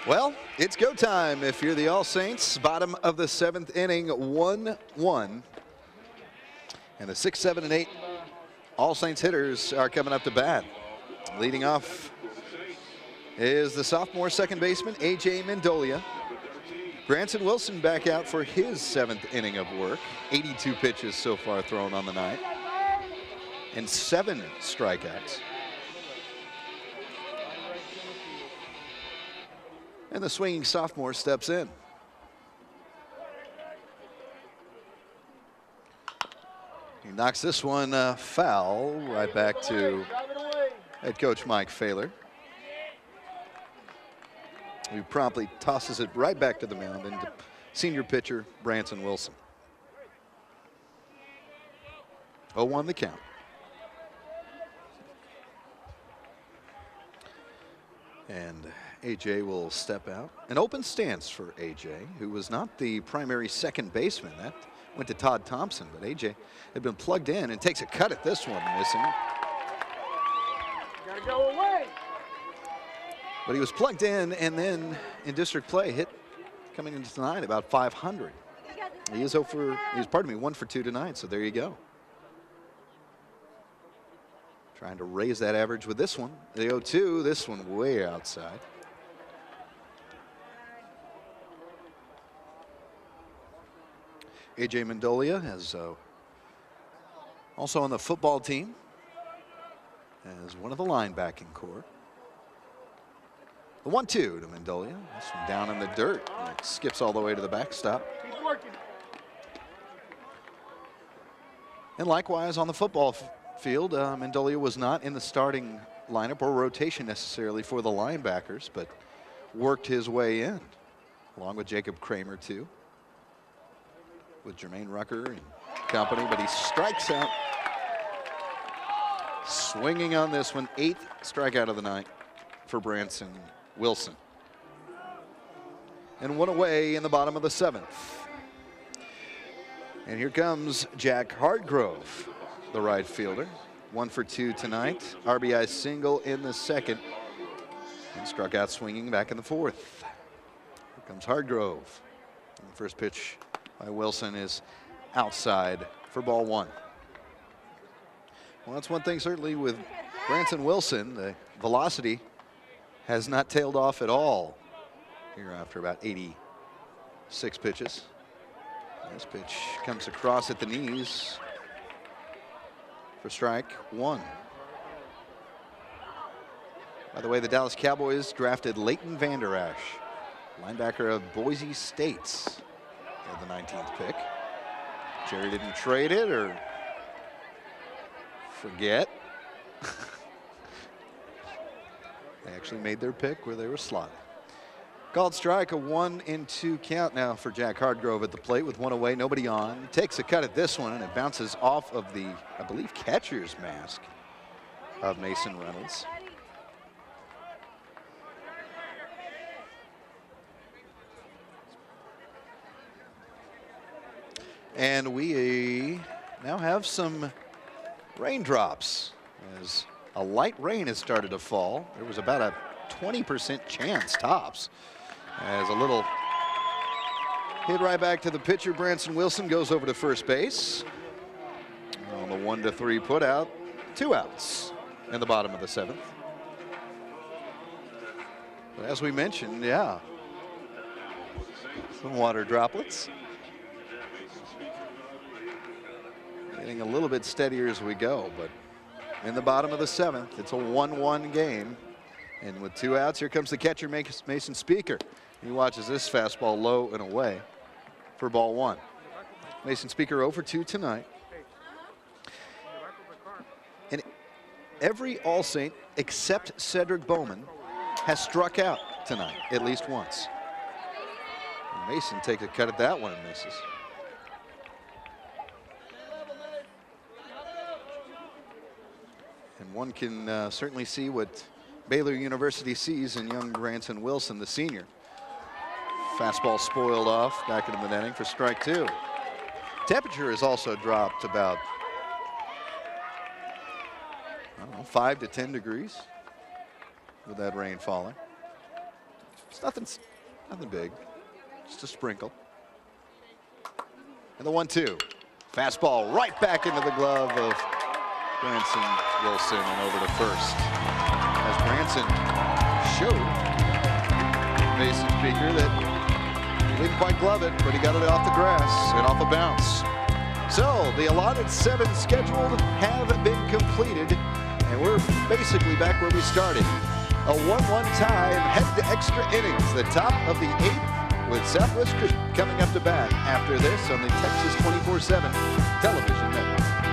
Well, it's go time if you're the All Saints. Bottom of the 7th inning, 1-1. And the 6, 7, and 8 All Saints hitters are coming up to bat. Leading off is the sophomore second baseman, A.J. Mendolia. Branson Wilson back out for his 7th inning of work. 82 pitches so far thrown on the night. And 7 strikeouts. And the swinging sophomore steps in. He knocks this one foul right back to head coach Mike Pfahler, who promptly tosses it right back to the mound into senior pitcher Branson Wilson. 0-1 the count. And AJ will step out. An open stance for AJ, who was not the primary second baseman. That went to Todd Thompson, but AJ had been plugged in and takes a cut at this one, missing. Gotta go away. But he was plugged in, and then in district play hit coming into tonight about 500. He is 1 for 2 tonight, so there you go. Trying to raise that average with this one. The 0-2, this one way outside. A.J. Mendolia is also on the football team as one of the linebacking core. The 1-2 to Mendolia. This one down in the dirt. It skips all the way to the backstop. Keep working. And likewise on the football field, Mendolia was not in the starting lineup or rotation necessarily for the linebackers, but worked his way in, along with Jacob Kramer too, with Jermaine Rucker and company, but he strikes out. Swinging on this one, 8th strikeout of the night for Branson Wilson. And one away in the bottom of the 7th. And here comes Jack Hardgrove, the right fielder. 1 for 2 tonight. RBI single in the 2nd. And struck out swinging back in the 4th. Here comes Hardgrove. And the first pitch by Wilson is outside for ball 1. Well, that's one thing certainly with Branson Wilson. The velocity has not tailed off at all here after about 86 pitches. This pitch comes across at the knees for strike 1. By the way, the Dallas Cowboys drafted Leighton Vander Esch, linebacker of Boise State, at the 19th pick. Jerry didn't trade it or forget. They actually made their pick where they were slotted. Called strike, a 1-2 count now for Jack Hardgrove at the plate with 1 away, nobody on. He takes a cut at this one and it bounces off of the, I believe, catcher's mask of Mason Reynolds. And we now have some raindrops as a light rain has started to fall. There was about a 20% chance tops. As a little hit right back to the pitcher, Branson Wilson goes over to first base. On the 1-3 put out, 2 outs in the bottom of the 7th. But as we mentioned, yeah, some water droplets. Getting a little bit steadier as we go, but in the bottom of the 7th, it's a 1-1 game. And with 2 outs, here comes the catcher, Mason Speaker. He watches this fastball low and away for ball 1. Mason Speaker 0 for 2 tonight. And every All-Saint except Cedric Bowman has struck out tonight at least once. And Mason takes a cut at that one and misses. And one can certainly see what Baylor University sees in young Branson Wilson, the senior. Fastball spoiled off back into the netting for strike 2. Temperature has also dropped about, I don't know, 5 to 10 degrees with that rain falling. It's nothing big, just a sprinkle. And the 1-2. Fastball right back into the glove of Branson Wilson and over to first. As Branson showed Mason Speaker that he didn't quite glove it, but he got it off the grass and off a bounce. So the allotted 7 scheduled have been completed, and we're basically back where we started. A 1-1 tie and head to extra innings. The top of the 8th with Southwest Christian coming up to bat after this on the Texas 24/7 television network.